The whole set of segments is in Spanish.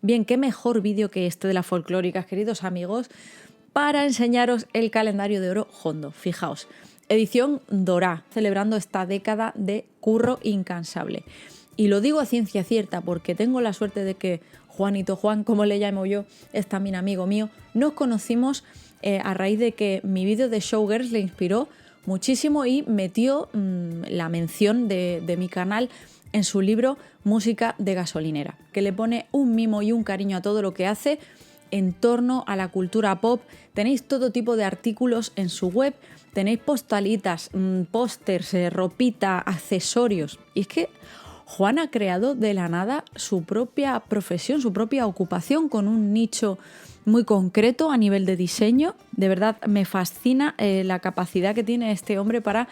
Bien, qué mejor vídeo que este de las folclóricas, queridos amigos, para enseñaros el calendario de oro Hondo. Fijaos, edición dorá, celebrando esta década de curro incansable. Y lo digo a ciencia cierta porque tengo la suerte de que Juanito, Juan, como le llamo yo, es también amigo mío. Nos conocimos a raíz de que mi vídeo de Showgirls le inspiró muchísimo y metió la mención de mi canal en su libro Música de gasolinera, que le pone un mimo y un cariño a todo lo que hace en torno a la cultura pop. Tenéis todo tipo de artículos en su web, tenéis postalitas, pósters, ropita, accesorios. Y es que Juan ha creado de la nada su propia profesión, su propia ocupación con un nicho muy concreto a nivel de diseño. De verdad me fascina la capacidad que tiene este hombre para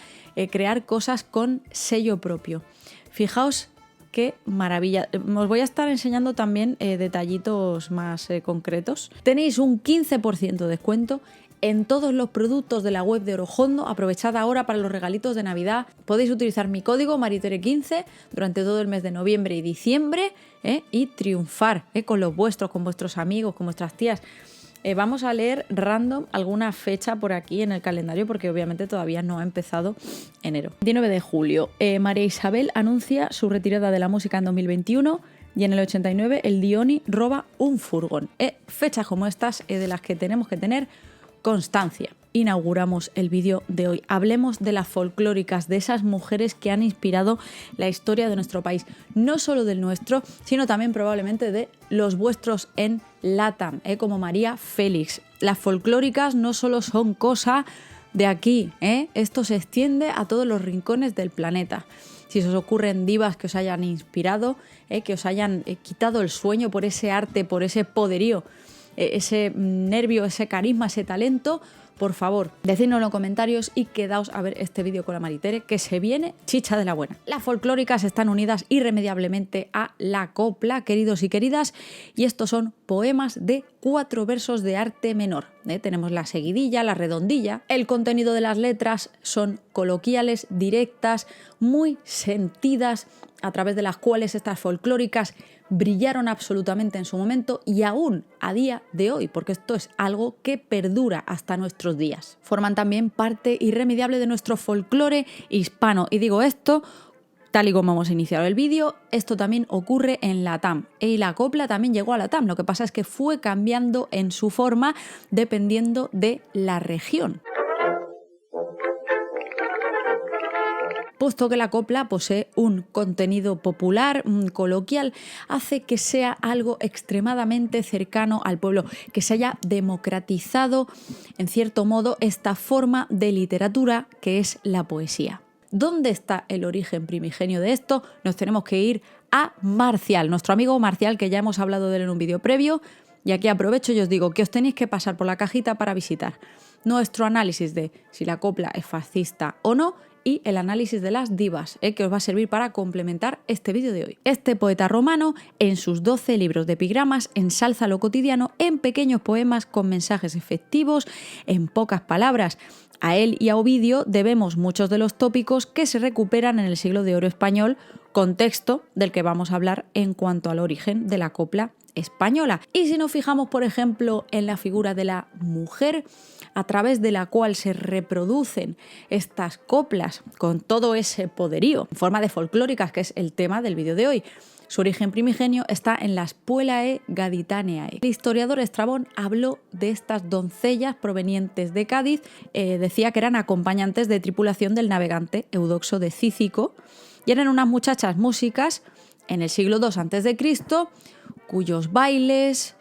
crear cosas con sello propio. Fijaos qué maravilla. Os voy a estar enseñando también detallitos más concretos. Tenéis un 15% de descuento en todos los productos de la web de Orojondo. Aprovechad ahora para los regalitos de Navidad. Podéis utilizar mi código Maritere15 durante todo el mes de noviembre y diciembre y triunfar con los vuestros, con vuestros amigos, con vuestras tías. Vamos a leer random alguna fecha por aquí en el calendario porque obviamente todavía no ha empezado enero. 19 de julio, María Isabel anuncia su retirada de la música en 2021 y en el 89 el Dioni roba un furgón. Fechas como estas de las que tenemos que tener constancia. Inauguramos el vídeo de hoy. Hablemos de las folclóricas, de esas mujeres que han inspirado la historia de nuestro país. No solo del nuestro, sino también probablemente de los vuestros en LATAM, como María Félix. Las folclóricas no solo son cosa de aquí, esto se extiende a todos los rincones del planeta. Si se os ocurren divas que os hayan inspirado, que os hayan quitado el sueño por ese arte, por ese poderío, ese nervio, ese carisma, ese talento, por favor, decidnos en los comentarios y quedaos a ver este vídeo con la Maritere, que se viene chicha de la buena. Las folclóricas están unidas irremediablemente a la copla, queridos y queridas, y estos son poemas de 4 versos de arte menor. Tenemos la seguidilla, la redondilla. El contenido de las letras son coloquiales, directas, muy sentidas, a través de las cuales estas folclóricas brillaron absolutamente en su momento y aún a día de hoy, porque esto es algo que perdura hasta nuestros días. Forman también parte irremediable de nuestro folclore hispano. Y digo esto tal y como hemos iniciado el vídeo, esto también ocurre en LATAM. Y la copla también llegó a LATAM, lo que pasa es que fue cambiando en su forma dependiendo de la región. Puesto que la copla posee un contenido popular, coloquial, hace que sea algo extremadamente cercano al pueblo, que se haya democratizado, en cierto modo, esta forma de literatura que es la poesía. ¿Dónde está el origen primigenio de esto? Nos tenemos que ir a Marcial, nuestro amigo Marcial, que ya hemos hablado de él en un vídeo previo, y aquí aprovecho y os digo que os tenéis que pasar por la cajita para visitar nuestro análisis de si la copla es fascista o no, y el análisis de las divas, que os va a servir para complementar este vídeo de hoy. Este poeta romano, en sus 12 libros de epigramas, ensalza lo cotidiano en pequeños poemas con mensajes efectivos, en pocas palabras. A él y a Ovidio debemos muchos de los tópicos que se recuperan en el siglo de oro español, contexto del que vamos a hablar en cuanto al origen de la copla española. Y si nos fijamos, por ejemplo, en la figura de la mujer, a través de la cual se reproducen estas coplas con todo ese poderío en forma de folclóricas, que es el tema del vídeo de hoy. Su origen primigenio está en las Puelae Gaditaneae. El historiador Estrabón habló de estas doncellas provenientes de Cádiz, decía que eran acompañantes de tripulación del navegante Eudoxo de Cícico, y eran unas muchachas músicas en el siglo II a.C., cuyos bailes,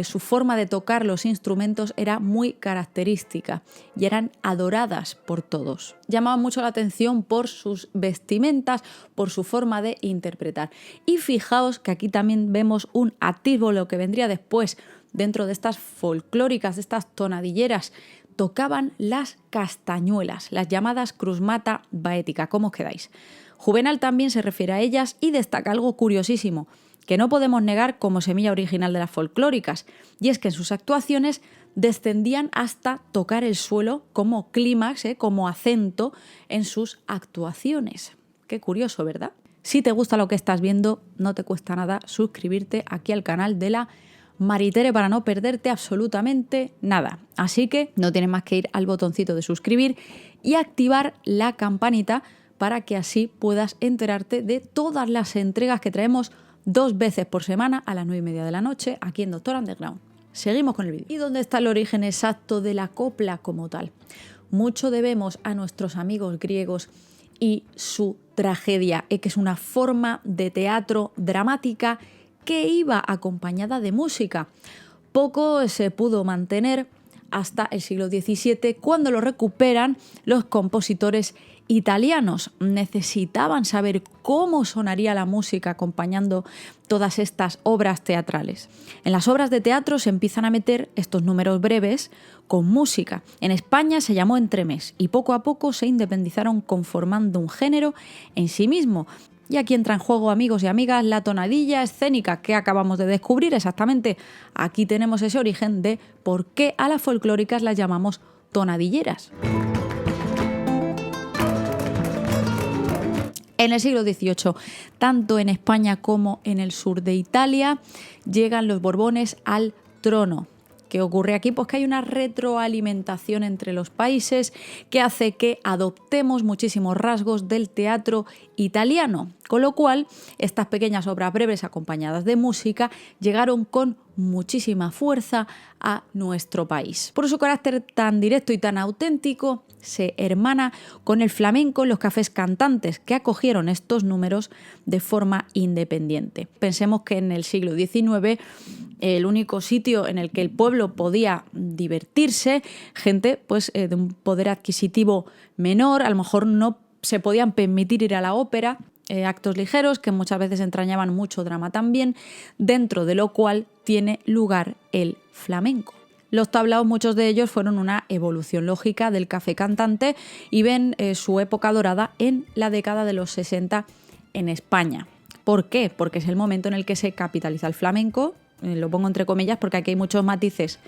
su forma de tocar los instrumentos era muy característica y eran adoradas por todos. Llamaban mucho la atención por sus vestimentas, por su forma de interpretar. Y fijaos que aquí también vemos un atisbo, lo que vendría después dentro de estas folclóricas, de estas tonadilleras. Tocaban las castañuelas, las llamadas crusmata baética. ¿Cómo os quedáis? Juvenal también se refiere a ellas y destaca algo curiosísimo, que no podemos negar como semilla original de las folclóricas, y es que en sus actuaciones descendían hasta tocar el suelo como clímax, como acento en sus actuaciones. Qué curioso, ¿verdad? Si te gusta lo que estás viendo, no te cuesta nada suscribirte aquí al canal de la Maritere para no perderte absolutamente nada. Así que no tienes más que ir al botoncito de suscribir y activar la campanita para que así puedas enterarte de todas las entregas que traemos 2 veces por semana a las 9:30 de la noche aquí en Doctor Underground. Seguimos con el vídeo. ¿Y dónde está el origen exacto de la copla como tal? Mucho debemos a nuestros amigos griegos y su tragedia, que es una forma de teatro dramática que iba acompañada de música. Poco se pudo mantener hasta el siglo XVII, cuando lo recuperan los compositores italianos. Necesitaban saber cómo sonaría la música acompañando todas estas obras teatrales. En las obras de teatro se empiezan a meter estos números breves con música. En España se llamó entremés y poco a poco se independizaron conformando un género en sí mismo. Y aquí entra en juego, amigos y amigas, la tonadilla escénica que acabamos de descubrir exactamente. Aquí tenemos ese origen de por qué a las folclóricas las llamamos tonadilleras. En el siglo XVIII, tanto en España como en el sur de Italia, llegan los Borbones al trono. ¿Qué ocurre aquí? Pues que hay una retroalimentación entre los países que hace que adoptemos muchísimos rasgos del teatro italiano, con lo cual estas pequeñas obras breves acompañadas de música llegaron con muchísima fuerza a nuestro país. Por su carácter tan directo y tan auténtico, se hermana con el flamenco en los cafés cantantes que acogieron estos números de forma independiente. Pensemos que en el siglo XIX el único sitio en el que el pueblo podía divertirse, gente pues de un poder adquisitivo menor, a lo mejor no se podían permitir ir a la ópera, actos ligeros que muchas veces entrañaban mucho drama también, dentro de lo cual tiene lugar el flamenco. Los tablaos, muchos de ellos, fueron una evolución lógica del café cantante y ven su época dorada en la década de los 60 en España. ¿Por qué? Porque es el momento en el que se capitaliza el flamenco, lo pongo entre comillas porque aquí hay muchos matices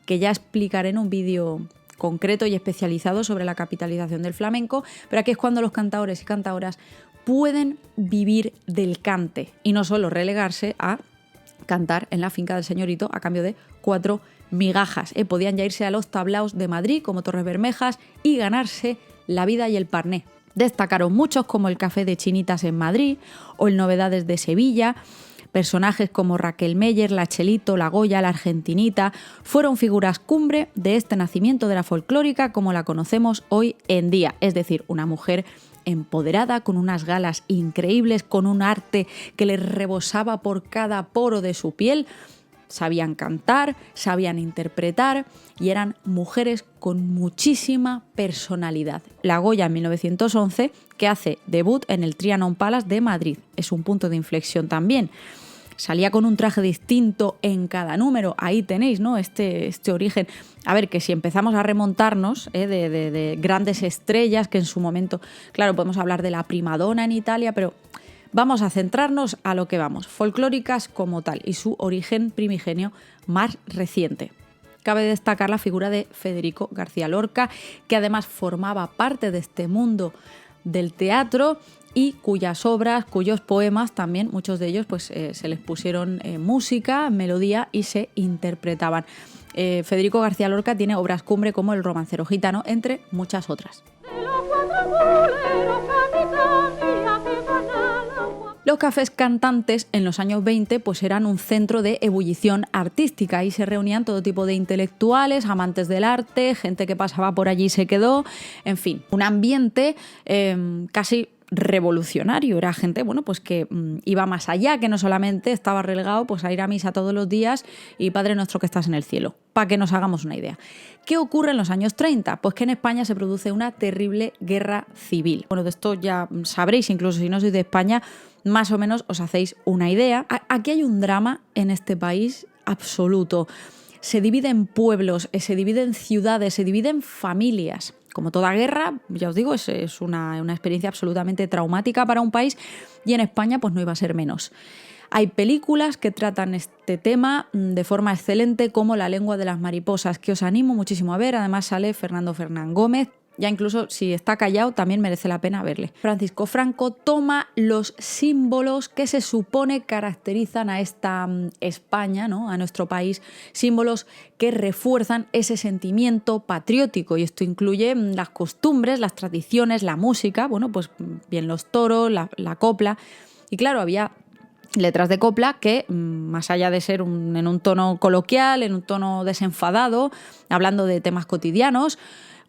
que ya explicaré en un vídeo concreto y especializado sobre la capitalización del flamenco, pero aquí es cuando los cantaores y cantaoras pueden vivir del cante y no solo relegarse a cantar en la finca del señorito a cambio de 4 migajas. Podían ya irse a los tablaos de Madrid como Torres Bermejas y ganarse la vida y el parné. Destacaron muchos como el Café de Chinitas en Madrid o el Novedades de Sevilla. Personajes como Raquel Meyer, la Chelito, la Goya, la Argentinita fueron figuras cumbre de este nacimiento de la folclórica como la conocemos hoy en día, es decir, una mujer empoderada, con unas galas increíbles, con un arte que les rebosaba por cada poro de su piel. Sabían cantar, sabían interpretar y eran mujeres con muchísima personalidad. La Goya en 1911, que hace debut en el Trianon Palace de Madrid. Es un punto de inflexión también. Salía con un traje distinto en cada número. Ahí tenéis, ¿no? Este origen. A ver, que si empezamos a remontarnos de grandes estrellas que en su momento, claro, podemos hablar de la primadonna en Italia, pero vamos a centrarnos a lo que vamos, folclóricas como tal y su origen primigenio más reciente. Cabe destacar la figura de Federico García Lorca, que además formaba parte de este mundo del teatro y cuyas obras, cuyos poemas también, muchos de ellos pues se les pusieron música, melodía y se interpretaban. Federico García Lorca tiene obras cumbre como El romancero gitano, entre muchas otras. Los cafés cantantes en los años 20 pues eran un centro de ebullición artística. Ahí se reunían todo tipo de intelectuales, amantes del arte, gente que pasaba por allí y se quedó, en fin, un ambiente casi revolucionario. Era gente, bueno, pues que iba más allá, que no solamente estaba relegado pues a ir a misa todos los días y Padre nuestro que estás en el cielo, para que nos hagamos una idea. ¿Qué ocurre en los años 30? Pues que en España se produce una terrible guerra civil. Bueno, de esto ya sabréis, incluso si no sois de España, más o menos os hacéis una idea. Aquí hay un drama en este país absoluto. Se divide en pueblos, se divide en ciudades, se divide en familias. Como toda guerra, ya os digo, es una experiencia absolutamente traumática para un país y en España pues no iba a ser menos. Hay películas que tratan este tema de forma excelente, como La lengua de las mariposas, que os animo muchísimo a ver. Además sale Fernando Fernán Gómez. ya incluso si está callado también merece la pena verle. Francisco Franco toma los símbolos que se supone caracterizan a esta España, ¿no? A nuestro país, símbolos que refuerzan ese sentimiento patriótico, y esto incluye las costumbres, las tradiciones, la música, bueno, pues bien los toros, la copla, y claro, había letras de copla que, más allá de ser en un tono coloquial, en un tono desenfadado, hablando de temas cotidianos,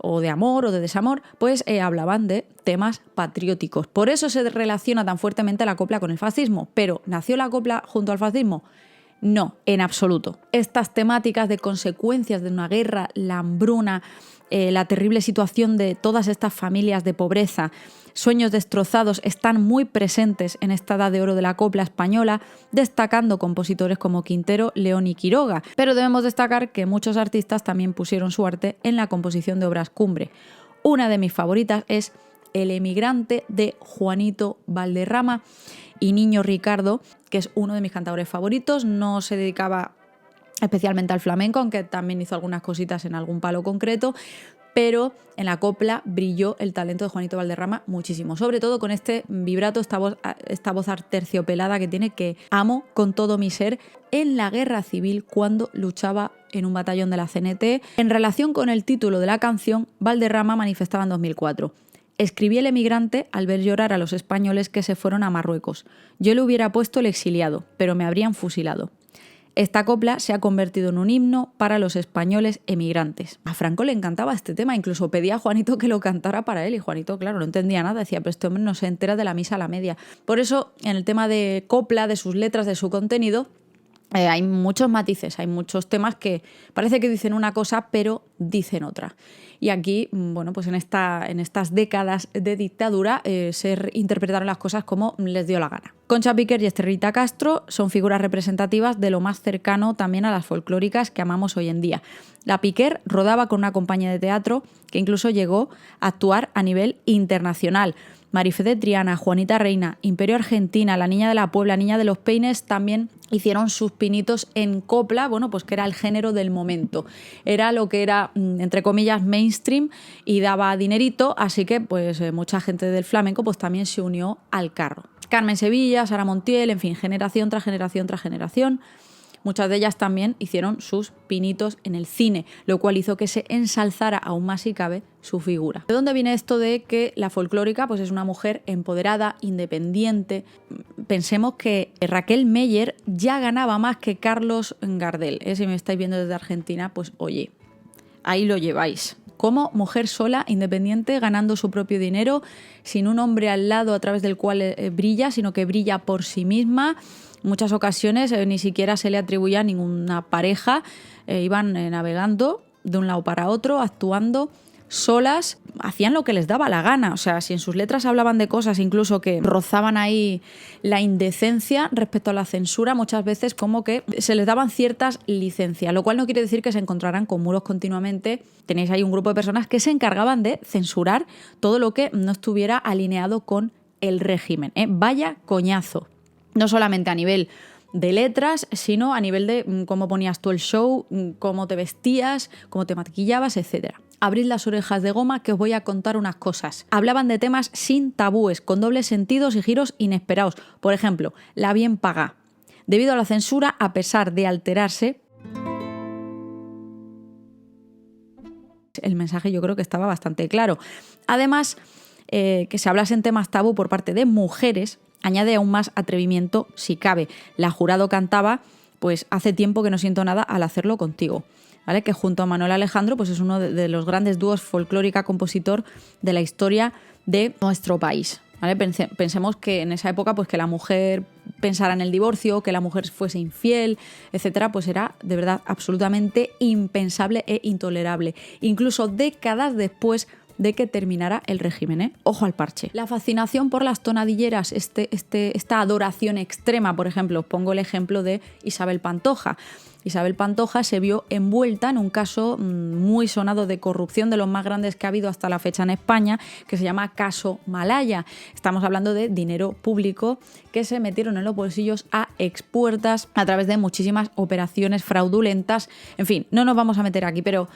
o de amor o de desamor, pues hablaban de temas patrióticos. Por eso se relaciona tan fuertemente la copla con el fascismo. Pero ¿nació la copla junto al fascismo? No, en absoluto. Estas temáticas de consecuencias de una guerra, la hambruna, la terrible situación de todas estas familias de pobreza, sueños destrozados, están muy presentes en esta edad de oro de la copla española, destacando compositores como Quintero, León y Quiroga. Pero debemos destacar que muchos artistas también pusieron su arte en la composición de obras cumbre. Una de mis favoritas es El emigrante, de Juanito Valderrama, y Niño Ricardo, que es uno de mis cantadores favoritos. No se dedicaba especialmente al flamenco, aunque también hizo algunas cositas en algún palo concreto, pero en la copla brilló el talento de Juanito Valderrama muchísimo, sobre todo con este vibrato, esta voz aterciopelada que tiene, que amo con todo mi ser, en la guerra civil cuando luchaba en un batallón de la CNT. En relación con el título de la canción, Valderrama manifestaba en 2004: escribí El emigrante al ver llorar a los españoles que se fueron a Marruecos. Yo le hubiera puesto El exiliado, pero me habrían fusilado. Esta copla se ha convertido en un himno para los españoles emigrantes. A Franco le encantaba este tema, incluso pedía a Juanito que lo cantara para él, y Juanito, claro, no entendía nada, decía, pero este hombre no se entera de la misa a la media. Por eso, en el tema de copla, de sus letras, de su contenido, hay muchos matices, hay muchos temas que parece que dicen una cosa, pero dicen otra. Y aquí, bueno, pues en estas décadas de dictadura se interpretaron las cosas como les dio la gana. Concha Piquer y Esther Rita Castro son figuras representativas de lo más cercano también a las folclóricas que amamos hoy en día. La Piquer rodaba con una compañía de teatro que incluso llegó a actuar a nivel internacional. Marifé de Triana, Juanita Reina, Imperio Argentina, La Niña de la Puebla, Niña de los Peines también hicieron sus pinitos en copla, bueno, pues que era el género del momento. Era lo que era, entre comillas, mainstream y daba dinerito, así que pues mucha gente del flamenco pues también se unió al carro. Carmen Sevilla, Sara Montiel, en fin, generación tras generación tras generación. Muchas de ellas también hicieron sus pinitos en el cine, lo cual hizo que se ensalzara aún más, si cabe, su figura. ¿De dónde viene esto de que la folclórica pues es una mujer empoderada, independiente? Pensemos que Raquel Meyer ya ganaba más que Carlos Gardel. Si me estáis viendo desde Argentina, pues oye, ahí lo lleváis. Como mujer sola, independiente, ganando su propio dinero, sin un hombre al lado a través del cual brilla, sino que brilla por sí misma. En muchas ocasiones ni siquiera se le atribuía ninguna pareja, iban navegando de un lado para otro, actuando solas, hacían lo que les daba la gana. O sea, si en sus letras hablaban de cosas incluso que rozaban ahí la indecencia respecto a la censura, muchas veces como que se les daban ciertas licencias, lo cual no quiere decir que se encontraran con muros continuamente. Tenéis ahí un grupo de personas que se encargaban de censurar todo lo que no estuviera alineado con el régimen. Vaya coñazo. No solamente a nivel de letras, sino a nivel de cómo ponías tú el show, cómo te vestías, cómo te maquillabas, etc. Abrid las orejas de goma que os voy a contar unas cosas. Hablaban de temas sin tabúes, con dobles sentidos y giros inesperados. Por ejemplo, la bien paga. Debido a la censura, a pesar de alterarse, el mensaje yo creo que estaba bastante claro. Además, que se hablasen temas tabú por parte de mujeres añade aún más atrevimiento si cabe. La Jurado cantaba, pues hace tiempo que no siento nada al hacerlo contigo, ¿vale? Que junto a Manuel Alejandro pues es uno de los grandes dúos folclórica-compositor de la historia de nuestro país, ¿vale? Pensemos que en esa época pues que la mujer pensara en el divorcio, que la mujer fuese infiel, etcétera, pues era de verdad absolutamente impensable e intolerable. Incluso décadas después de que terminara el régimen, Ojo al parche. La fascinación por las tonadilleras, esta adoración extrema, por ejemplo, os pongo el ejemplo de Isabel Pantoja. Isabel Pantoja se vio envuelta en un caso muy sonado de corrupción, de los más grandes que ha habido hasta la fecha en España, que se llama Caso Malaya. Estamos hablando de dinero público que se metieron en los bolsillos a expuertas a través de muchísimas operaciones fraudulentas. En fin, no nos vamos a meter aquí, pero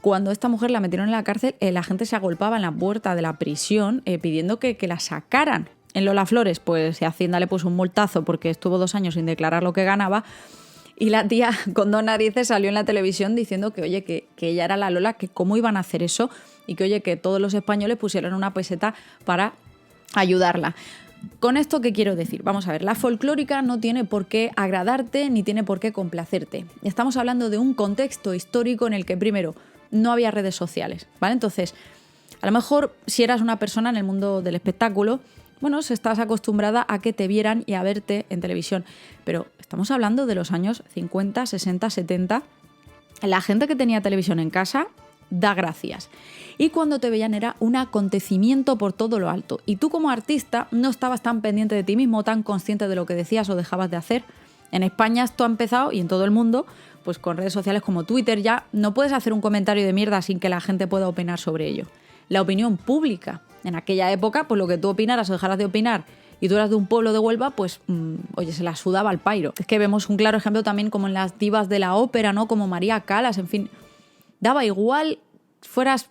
Cuando esta mujer la metieron en la cárcel, la gente se agolpaba en la puerta de la prisión pidiendo que la sacaran. En Lola Flores, pues Hacienda le puso un multazo porque estuvo 2 años sin declarar lo que ganaba. Y la tía con 2 narices salió en la televisión diciendo que, oye, que ella era la Lola, que cómo iban a hacer eso y que, oye, que todos los españoles pusieron una peseta para ayudarla. ¿Con esto qué quiero decir? Vamos a ver, la folclórica no tiene por qué agradarte ni tiene por qué complacerte. Estamos hablando de un contexto histórico en el que, primero, no había redes sociales, ¿vale? Entonces, a lo mejor si eras una persona en el mundo del espectáculo, bueno, estás acostumbrada a que te vieran y a verte en televisión, pero estamos hablando de los años 50, 60, 70. La gente que tenía televisión en casa da gracias. Y cuando te veían era un acontecimiento por todo lo alto. Y tú como artista no estabas tan pendiente de ti mismo, tan consciente de lo que decías o dejabas de hacer. En España esto ha empezado, y en todo el mundo, pues con redes sociales como Twitter ya no puedes hacer un comentario de mierda sin que la gente pueda opinar sobre ello. La opinión pública. En aquella época, pues lo que tú opinaras o dejaras de opinar y tú eras de un pueblo de Huelva, pues, oye, se la sudaba al pairo. Es que vemos un claro ejemplo también como en las divas de la ópera, ¿no? Como María Callas, en fin. Daba igual, fueras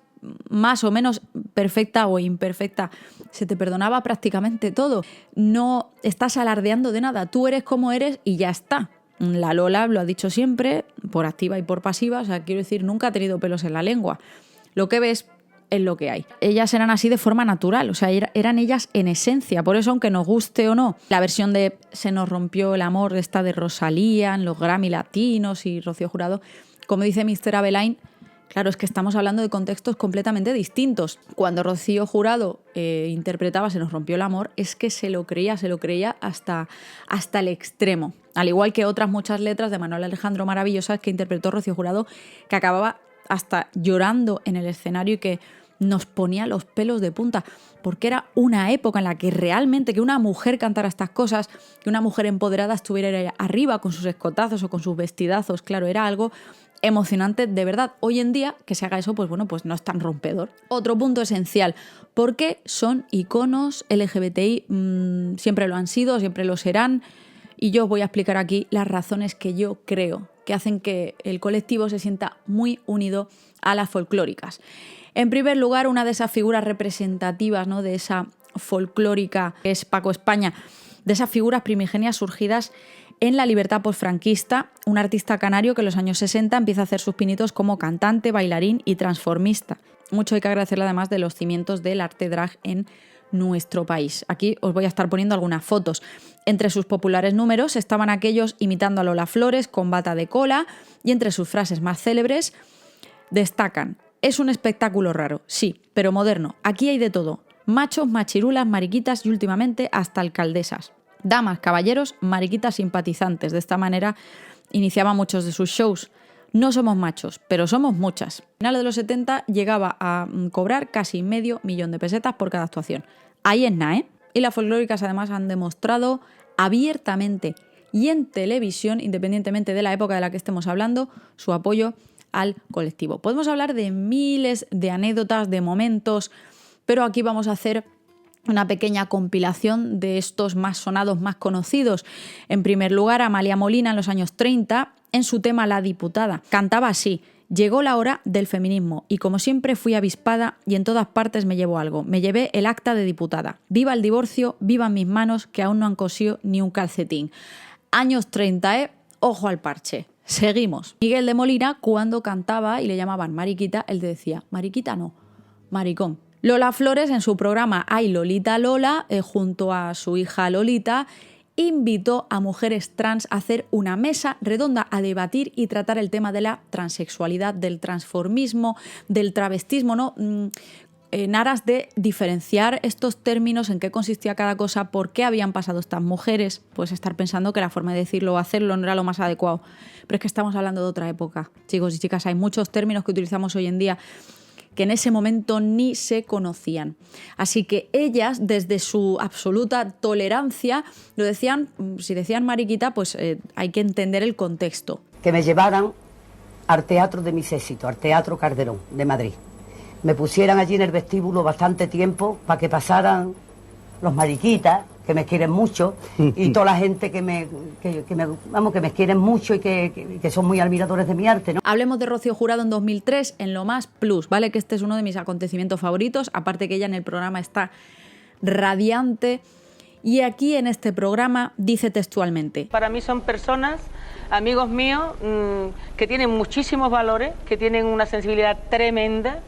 más o menos perfecta o imperfecta, se te perdonaba prácticamente todo. No estás alardeando de nada, tú eres como eres y ya está. La Lola lo ha dicho siempre, por activa y por pasiva, o sea, quiero decir, nunca ha tenido pelos en la lengua. Lo que ves es lo que hay. Ellas eran así de forma natural, o sea, eran ellas en esencia. Por eso, aunque nos guste o no, la versión de Se nos rompió el amor, esta de Rosalía, en los Grammy Latinos y Rocío Jurado, como dice Mr. Abelain, claro, es que estamos hablando de contextos completamente distintos. Cuando Rocío Jurado interpretaba Se nos rompió el amor, es que se lo creía hasta el extremo. Al igual que otras muchas letras de Manuel Alejandro maravillosas que interpretó Rocío Jurado, que acababa hasta llorando en el escenario y que nos ponía los pelos de punta, porque era una época en la que realmente que una mujer cantara estas cosas, que una mujer empoderada estuviera arriba con sus escotazos o con sus vestidazos, claro, era algo emocionante de verdad. Hoy en día que se haga eso, pues bueno, pues no es tan rompedor. Otro punto esencial, ¿por qué son iconos LGBTI? Siempre lo han sido, siempre lo serán, y yo os voy a explicar aquí las razones que yo creo que hacen que el colectivo se sienta muy unido a las folclóricas. En primer lugar, una de esas figuras representativas, ¿no?, de esa folclórica que es Paco España, de esas figuras primigenias surgidas en la libertad postfranquista, un artista canario que en los años 60 empieza a hacer sus pinitos como cantante, bailarín y transformista. Mucho hay que agradecerle además de los cimientos del arte drag en nuestro país. Aquí os voy a estar poniendo algunas fotos. Entre sus populares números estaban aquellos imitando a Lola Flores con bata de cola, y entre sus frases más célebres destacan: es un espectáculo raro, sí, pero moderno. Aquí hay de todo. Machos, machirulas, mariquitas y últimamente hasta alcaldesas. Damas, caballeros, mariquitas simpatizantes. De esta manera iniciaba muchos de sus shows. No somos machos, pero somos muchas. A finales de los 70 llegaba a cobrar casi $500,000 de pesetas por cada actuación. Ahí es nada, ¿eh? Y las folclóricas además han demostrado abiertamente y en televisión, independientemente de la época de la que estemos hablando, su apoyo al colectivo. Podemos hablar de miles de anécdotas, de momentos, pero aquí vamos a hacer una pequeña compilación de estos más sonados, más conocidos. En primer lugar, Amalia Molina en los años 30, en su tema La Diputada. Cantaba así: llegó la hora del feminismo y como siempre fui avispada y en todas partes me llevo algo. Me llevé el acta de diputada. Viva el divorcio, vivan mis manos que aún no han cosido ni un calcetín. Años 30, ¿eh? Ojo al parche. Seguimos. Miguel de Molina, cuando cantaba y le llamaban mariquita, él decía: mariquita no, maricón. Lola Flores, en su programa Ay Lolita Lola, junto a su hija Lolita, invitó a mujeres trans a hacer una mesa redonda a debatir y tratar el tema de la transexualidad, del transformismo, del travestismo, ¿no? En aras de diferenciar estos términos, en qué consistía cada cosa, por qué habían pasado estas mujeres. Pues estar pensando que la forma de decirlo o hacerlo no era lo más adecuado. Pero es que estamos hablando de otra época. Chicos y chicas, hay muchos términos que utilizamos hoy en día que en ese momento ni se conocían. Así que ellas, desde su absoluta tolerancia, lo decían, si decían mariquita, pues hay que entender el contexto. Que me llevaran al teatro de mis éxitos, al Teatro Calderón de Madrid. Me pusieran allí en el vestíbulo bastante tiempo para que pasaran los mariquitas, que me quieren mucho, y toda la gente que me quieren mucho y que son muy admiradores de mi arte, ¿no? Hablemos de Rocío Jurado en 2003 en Lo Más Plus, ¿vale? Que este es uno de mis acontecimientos favoritos, aparte que ella en el programa está radiante. Y aquí en este programa dice textualmente: para mí son personas, amigos míos, que tienen muchísimos valores, que tienen una sensibilidad tremenda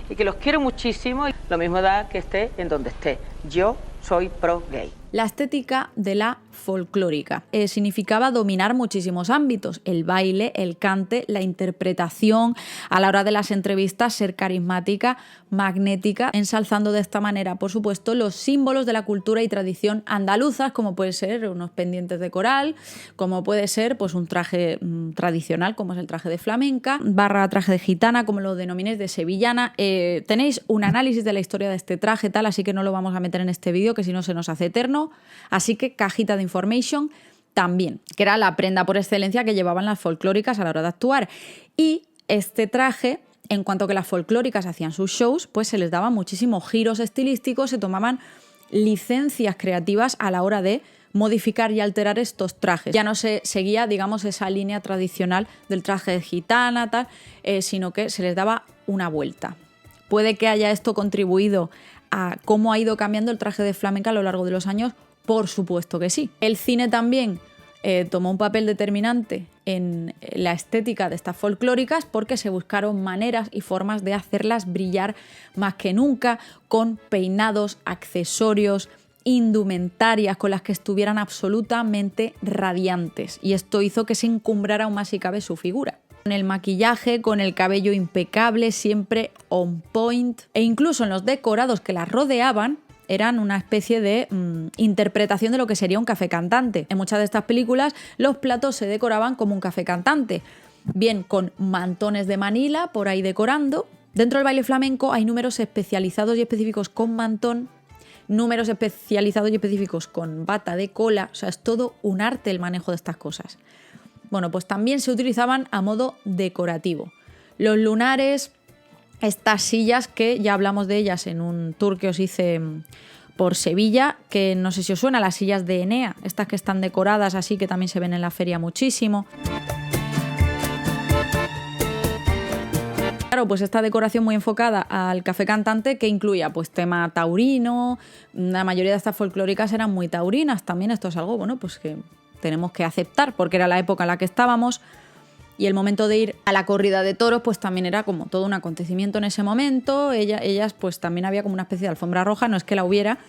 y que los quiero muchísimo. Lo mismo da que esté en donde esté. Yo soy pro gay. La estética de la folclórica significaba dominar muchísimos ámbitos: el baile, el cante, la interpretación, a la hora de las entrevistas ser carismática, magnética, ensalzando de esta manera, por supuesto, los símbolos de la cultura y tradición andaluzas, como puede ser unos pendientes de coral, como puede ser pues un traje tradicional, como es el traje de flamenca, barra traje de gitana, como lo denominéis, de sevillana. Tenéis un análisis de la historia de este traje, tal, así que no lo vamos a meter en este vídeo, que si no se nos hace eterno. Así que cajita de information también, que era la prenda por excelencia que llevaban las folclóricas a la hora de actuar. Y este traje, en cuanto que las folclóricas hacían sus shows, pues se les daban muchísimos giros estilísticos, se tomaban licencias creativas a la hora de modificar y alterar estos trajes. Ya no se seguía, digamos, esa línea tradicional del traje de gitana, tal, sino que se les daba una vuelta. Puede que haya esto contribuido a cómo ha ido cambiando el traje de flamenca a lo largo de los años, por supuesto que sí. El cine también tomó un papel determinante en la estética de estas folclóricas porque se buscaron maneras y formas de hacerlas brillar más que nunca, con peinados, accesorios, indumentarias con las que estuvieran absolutamente radiantes, y esto hizo que se encumbrara aún más, si cabe, su figura. Con el maquillaje, con el cabello impecable, siempre on point, e incluso en los decorados que las rodeaban eran una especie de interpretación de lo que sería un café cantante. En muchas de estas películas los platos se decoraban como un café cantante, bien con mantones de Manila por ahí decorando. Dentro del baile flamenco hay números especializados y específicos con mantón, números especializados y específicos con bata de cola, o sea, es todo un arte el manejo de estas cosas. Bueno, pues también se utilizaban a modo decorativo. Los lunares, estas sillas que ya hablamos de ellas en un tour que os hice por Sevilla, que no sé si os suena, las sillas de Enea, estas que están decoradas así, que también se ven en la feria muchísimo. Claro, pues esta decoración muy enfocada al café cantante, que incluía pues tema taurino. La mayoría de estas folclóricas eran muy taurinas también. Esto es algo, bueno, pues que tenemos que aceptar porque era la época en la que estábamos, y el momento de ir a la corrida de toros pues también era como todo un acontecimiento en ese momento. Ellas pues también había como una especie de alfombra roja, no es que la hubiera,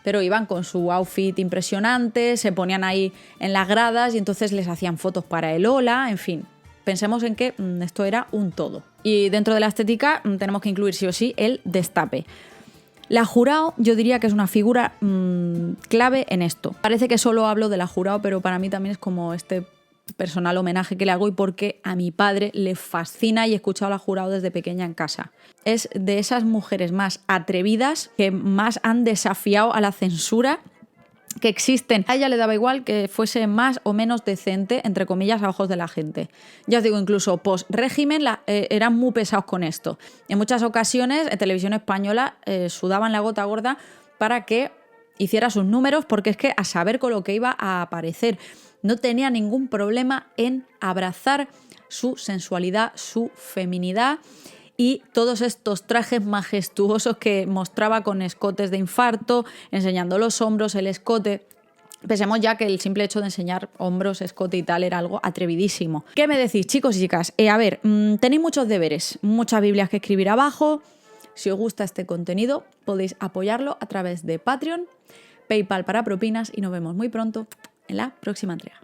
pero iban con su outfit impresionante, se ponían ahí en las gradas y entonces les hacían fotos para el hola, en fin. Pensemos en que esto era un todo. Y dentro de la estética tenemos que incluir sí o sí el destape. La Jurado yo diría que es una figura clave en esto. Parece que solo hablo de la Jurado, pero para mí también es como este personal homenaje que le hago, y porque a mi padre le fascina y he escuchado a la Jurado desde pequeña en casa. Es de esas mujeres más atrevidas que más han desafiado a la censura que existen. A ella le daba igual que fuese más o menos decente, entre comillas, a ojos de la gente. Ya os digo, incluso post-régimen eran muy pesados con esto. En muchas ocasiones, en televisión española, sudaban la gota gorda para que hiciera sus números, porque es que a saber con lo que iba a aparecer. No tenía ningún problema en abrazar su sensualidad, su feminidad, y todos estos trajes majestuosos que mostraba con escotes de infarto, enseñando los hombros, el escote. Pensemos ya que el simple hecho de enseñar hombros, escote y tal era algo atrevidísimo. ¿Qué me decís, chicos y chicas? A ver, tenéis muchos deberes, muchas Biblias que escribir abajo. Si os gusta este contenido, podéis apoyarlo a través de Patreon, PayPal para propinas, y nos vemos muy pronto en la próxima entrega.